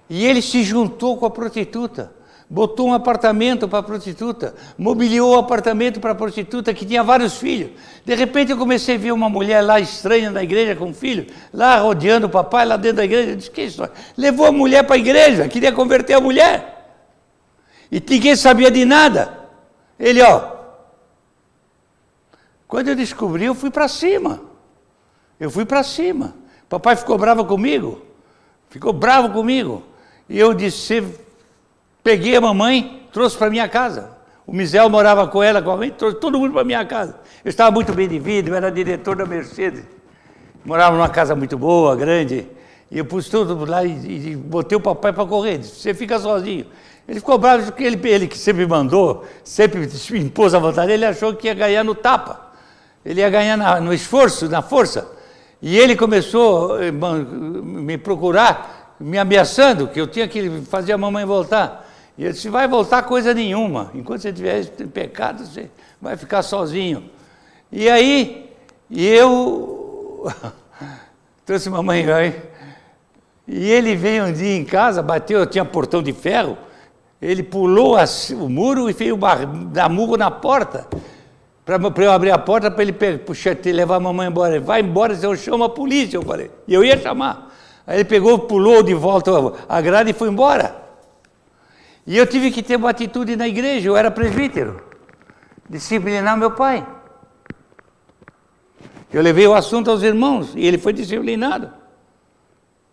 E ele se juntou com a prostituta, botou um apartamento para a prostituta, mobiliou o apartamento para a prostituta, que tinha vários filhos. De repente eu comecei a ver uma mulher lá estranha na igreja com um filho, lá rodeando o papai, lá dentro da igreja. Eu disse, que história? Levou a mulher para a igreja, queria converter a mulher. E ninguém sabia de nada. Ele, quando eu descobri, eu fui para cima. Papai ficou bravo comigo. E eu disse, peguei a mamãe, trouxe para minha casa. O Misael morava com ela, com a mãe, trouxe todo mundo para minha casa. Eu estava muito bem de vida, eu era diretor da Mercedes. Morava numa casa muito boa, grande. E eu pus tudo lá e botei o papai para correr. Disse, você fica sozinho. Ele ficou bravo porque ele que sempre mandou, sempre impôs a vontade, ele achou que ia ganhar no tapa. Ele ia ganhar no esforço, na força. E ele começou a me procurar, me ameaçando, que eu tinha que fazer a mamãe voltar. E eu disse, vai voltar coisa nenhuma. Enquanto você tiver em pecado, você vai ficar sozinho. E aí, eu trouxe mamãe aí. E ele veio um dia em casa, bateu, eu tinha portão de ferro. Ele pulou o muro e fez dar murro na porta. Para eu abrir a porta, para ele levar a mamãe embora. Ele, vai embora, senão eu chamo a polícia, eu falei. E eu ia chamar. Aí ele pegou, pulou de volta a grade e foi embora. E eu tive que ter uma atitude na igreja, eu era presbítero, disciplinar meu pai. Eu levei o assunto aos irmãos e ele foi disciplinado.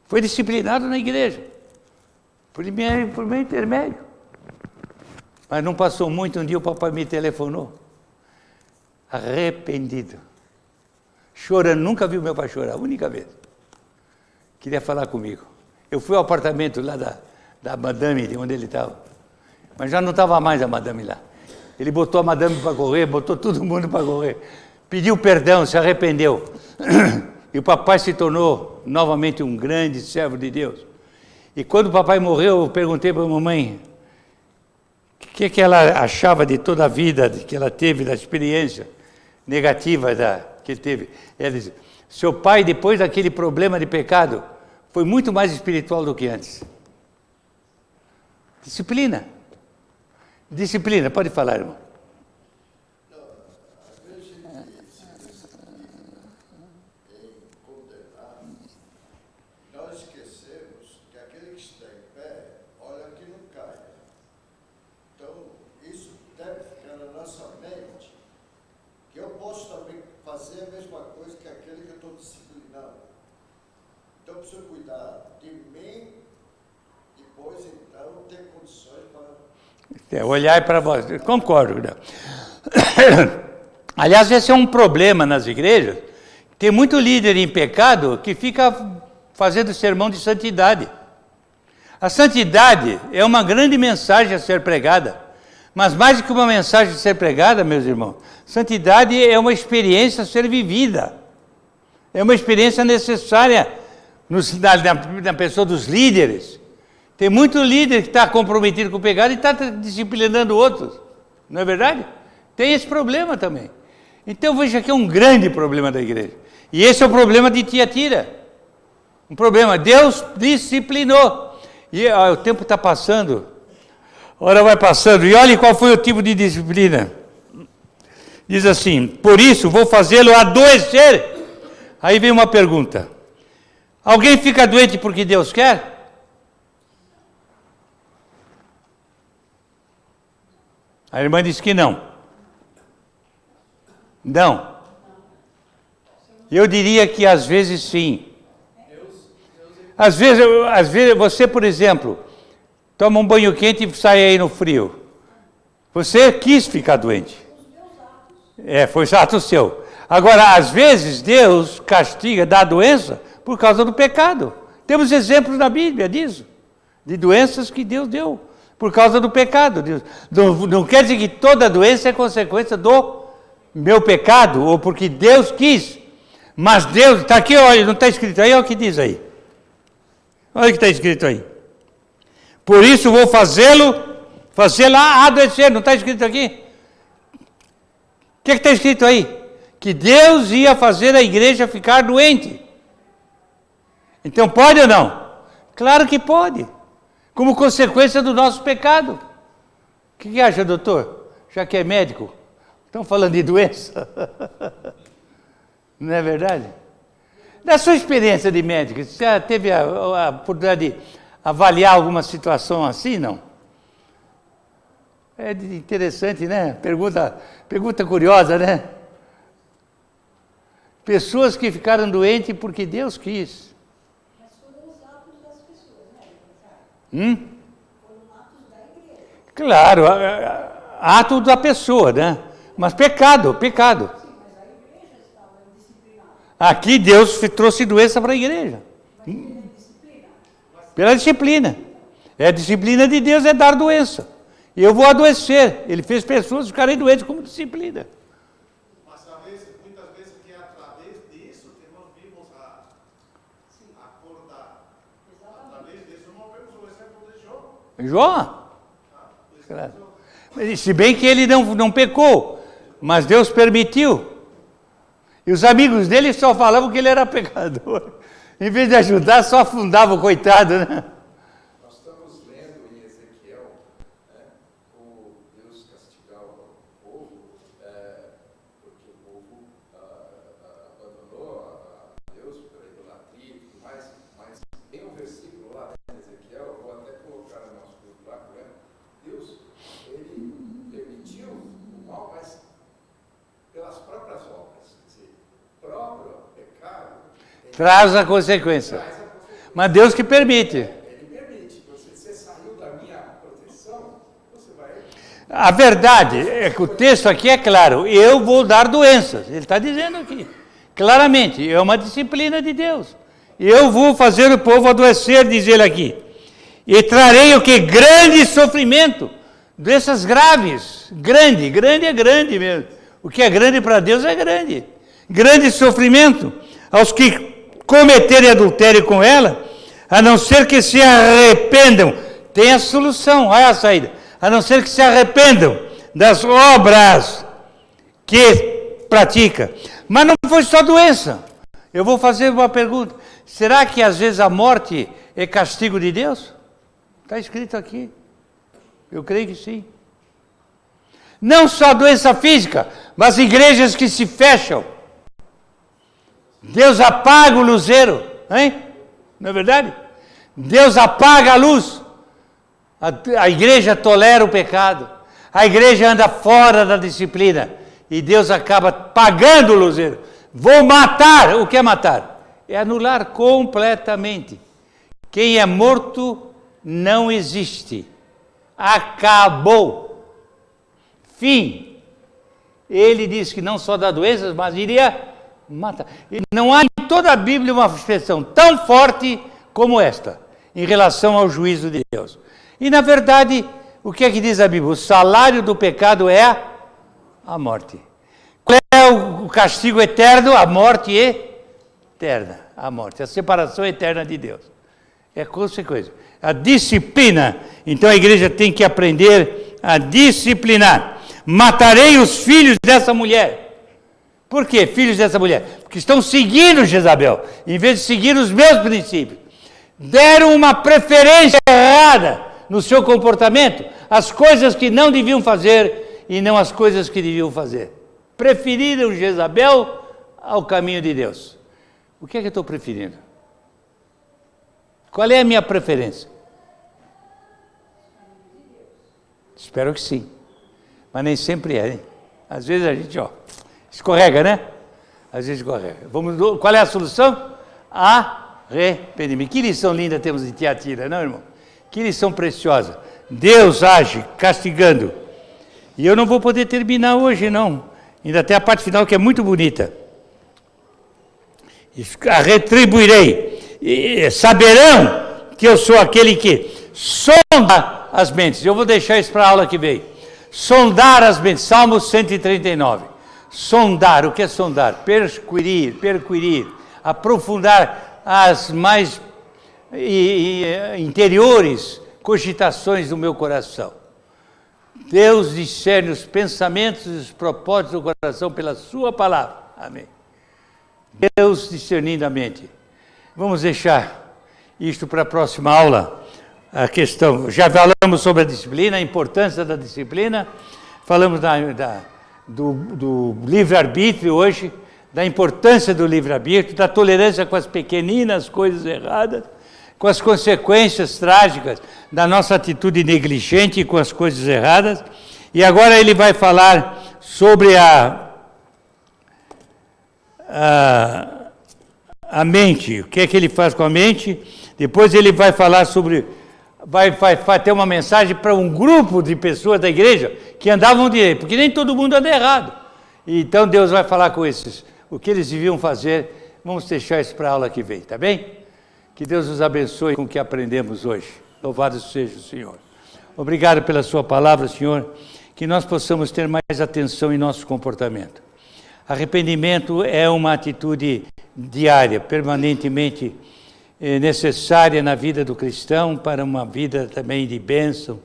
Foi disciplinado na igreja, por meu intermédio. Mas não passou muito, um dia o papai me telefonou, arrependido, chorando, nunca vi o meu pai chorar, única vez. Queria falar comigo. Eu fui ao apartamento lá da madame, de onde ele estava, mas já não estava mais a madame lá. Ele botou a madame para correr, botou todo mundo para correr, pediu perdão, se arrependeu. E o papai se tornou novamente um grande servo de Deus. E quando o papai morreu, eu perguntei para a mamãe o que ela achava de toda a vida que ela teve, da experiência negativa que ele teve. Ela disse, seu pai, depois daquele problema de pecado, foi muito mais espiritual do que antes. Disciplina. Disciplina, pode falar, irmão. Fazer a mesma coisa que aquele que eu estou disciplinando. Então, eu preciso cuidar de mim, depois, então, ter condições para... olhar para você. Concordo. Aliás, esse é um problema nas igrejas. Tem muito líder em pecado que fica fazendo sermão de santidade. A santidade é uma grande mensagem a ser pregada. Mas mais do que uma mensagem a ser pregada, meus irmãos, santidade é uma experiência a ser vivida. É uma experiência necessária na pessoa dos líderes. Tem muito líder que está comprometido com o pecado e está disciplinando outros. Não é verdade? Tem esse problema também. Então eu vejo aqui um grande problema da igreja. E esse é o problema de Tiatira. Um problema. Deus disciplinou. E o tempo está passando. A hora vai passando, e olhe qual foi o tipo de disciplina. Diz assim, por isso vou fazê-lo adoecer. Aí vem uma pergunta. Alguém fica doente porque Deus quer? A irmã disse que não. Não. Eu diria que às vezes sim. Às vezes você, por exemplo, toma um banho quente e sai aí no frio. Você quis ficar doente. Foi ato seu. Agora, às vezes, Deus castiga, dá doença por causa do pecado. Temos exemplos na Bíblia disso. De doenças que Deus deu por causa do pecado. Não quer dizer que toda doença é consequência do meu pecado, ou porque Deus quis. Mas Deus, está aqui, olha, não está escrito aí, olha o que diz aí. Olha o que está escrito aí. Por isso vou fazê-la adoecer. Não está escrito aqui? O que está escrito aí? Que Deus ia fazer a igreja ficar doente. Então pode ou não? Claro que pode. Como consequência do nosso pecado. O que acha, doutor? Já que é médico, estão falando de doença. Não é verdade? Na sua experiência de médico, você já teve a oportunidade de avaliar alguma situação assim, não? É interessante, né? Pergunta curiosa, né? Pessoas que ficaram doentes porque Deus quis. Mas foram os atos das pessoas, né? Foram atos da igreja. Claro, ato da pessoa, né? Mas pecado. Sim, mas a igreja estava indisciplinada. Aqui Deus trouxe doença para a igreja. Mas pela disciplina. Pela disciplina. A disciplina de Deus é dar doença. E eu vou adoecer. Ele fez pessoas ficarem doentes como disciplina. Mas muitas vezes que através disso que nós vimos acordar. Através disso nós vemos o exemplo de Jó. Jó? Claro. Se bem que ele não pecou, mas Deus permitiu. E os amigos dele só falavam que ele era pecador. Em vez de ajudar, só afundava o coitado, né? Nós estamos lendo em Ezequiel, como Deus castigar o povo, porque o povo abandonou a Deus pela idolatria e tudo mais, mas tem um versículo lá em Ezequiel, eu vou até colocar no nosso grupo lá, Traz a consequência. Mas Deus que permite. Ele permite. Você saiu da minha proteção, você vai... A verdade é que o texto aqui é claro. Eu vou dar doenças. Ele está dizendo aqui. Claramente, é uma disciplina de Deus. Eu vou fazer o povo adoecer, diz ele aqui. E trarei o que? Grande sofrimento. Doenças graves. Grande é grande mesmo. O que é grande para Deus é grande. Grande sofrimento aos que cometerem adultério com ela, a não ser que se arrependam. Tem a solução, olha a saída. A não ser que se arrependam das obras que pratica. Mas não foi só doença. Eu vou fazer uma pergunta. Será que às vezes a morte é castigo de Deus? Está escrito aqui. Eu creio que sim. Não só doença física, mas igrejas que se fecham. Deus apaga o luzeiro, hein? Não é verdade? Deus apaga a luz. A igreja tolera o pecado. A igreja anda fora da disciplina. E Deus acaba pagando o luzeiro. Vou matar. O que é matar? É anular completamente. Quem é morto não existe. Acabou. Fim. Ele disse que não só dá doenças, mas iria matar. E não há em toda a Bíblia uma expressão tão forte como esta, em relação ao juízo de Deus. E na verdade, o que é que diz a Bíblia? O salário do pecado é a morte. Qual é o castigo eterno? A morte eterna. A morte, a separação eterna de Deus. É consequência. A disciplina. Então a igreja tem que aprender a disciplinar. Matarei os filhos dessa mulher. Por quê, filhos dessa mulher? Porque estão seguindo Jezabel, em vez de seguir os meus princípios. Deram uma preferência errada no seu comportamento, as coisas que não deviam fazer e não as coisas que deviam fazer. Preferiram Jezabel ao caminho de Deus. O que é que eu estou preferindo? Qual é a minha preferência? Espero que sim. Mas nem sempre é, hein? Às vezes a gente, escorrega, né? Às vezes escorrega. Qual é a solução? Arrependimento. Que lição linda temos de Tiatira, não, irmão? Que lição preciosa. Deus age castigando. E eu não vou poder terminar hoje, não. Ainda tem a parte final que é muito bonita. Retribuirei. E saberão que eu sou aquele que sonda as mentes. Eu vou deixar isso para a aula que vem. Sondar as mentes. Salmo 139. Sondar. O que é sondar? Perquirir. Aprofundar as mais interiores cogitações do meu coração. Deus discerne os pensamentos e os propósitos do coração pela sua palavra. Amém. Deus discernindo a mente. Vamos deixar isto para a próxima aula. A questão, já falamos sobre a disciplina, a importância da disciplina. Falamos do livre-arbítrio hoje, da importância do livre-arbítrio, da tolerância com as pequeninas coisas erradas, com as consequências trágicas da nossa atitude negligente com as coisas erradas. E agora ele vai falar sobre a mente, o que é que ele faz com a mente. Depois ele vai falar sobre, vai ter uma mensagem para um grupo de pessoas da igreja que andavam direito, porque nem todo mundo anda errado. Então Deus vai falar com esses, o que eles deviam fazer. Vamos deixar isso para a aula que vem, tá bem? Que Deus nos abençoe com o que aprendemos hoje. Louvado seja o Senhor. Obrigado pela sua palavra, Senhor, que nós possamos ter mais atenção em nosso comportamento. Arrependimento é uma atitude diária, permanentemente necessária na vida do cristão, para uma vida também de bênção,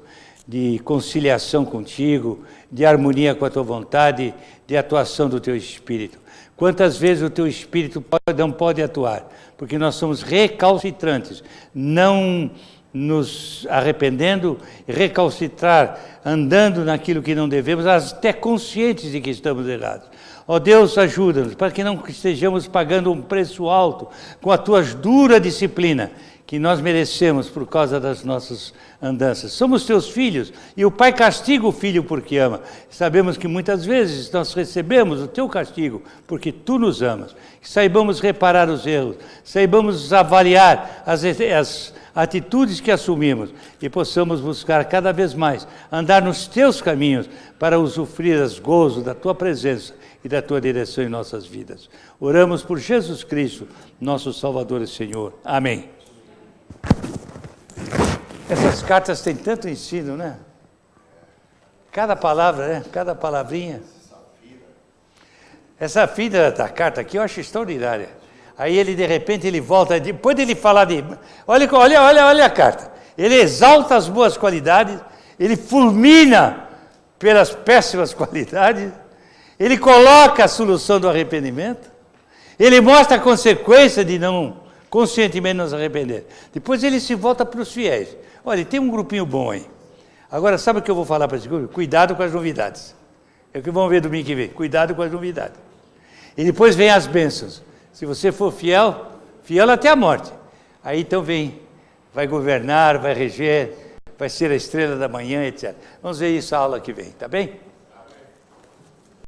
de conciliação contigo, de harmonia com a tua vontade, de atuação do teu Espírito. Quantas vezes o teu Espírito não pode atuar? Porque nós somos recalcitrantes, não nos arrependendo, recalcitrar, andando naquilo que não devemos, até conscientes de que estamos errados. Ó Deus, ajuda-nos, para que não estejamos pagando um preço alto com a tua dura disciplina, que nós merecemos por causa das nossas andanças. Somos teus filhos e o Pai castiga o filho porque ama. Sabemos que muitas vezes nós recebemos o teu castigo porque tu nos amas. Que saibamos reparar os erros, saibamos avaliar as atitudes que assumimos e possamos buscar cada vez mais andar nos teus caminhos para usufruir as gozos da tua presença e da tua direção em nossas vidas. Oramos por Jesus Cristo, nosso Salvador e Senhor. Amém. Essas cartas têm tanto ensino, né? Cada palavra, né? Cada palavrinha. Essa fita da carta aqui eu acho extraordinária. Aí ele, de repente, ele volta, depois de ele falar de... Olha a carta. Ele exalta as boas qualidades, ele fulmina pelas péssimas qualidades, ele coloca a solução do arrependimento, ele mostra a consequência de não conscientemente nos arrepender. Depois ele se volta para os fiéis. Olha, tem um grupinho bom aí. Agora, sabe o que eu vou falar para esse grupo? Cuidado com as novidades. É o que vamos ver domingo que vem. Cuidado com as novidades. E depois vem as bênçãos. Se você for fiel, fiel até a morte. Aí então vem, vai governar, vai reger, vai ser a estrela da manhã, etc. Vamos ver isso a aula que vem, tá bem?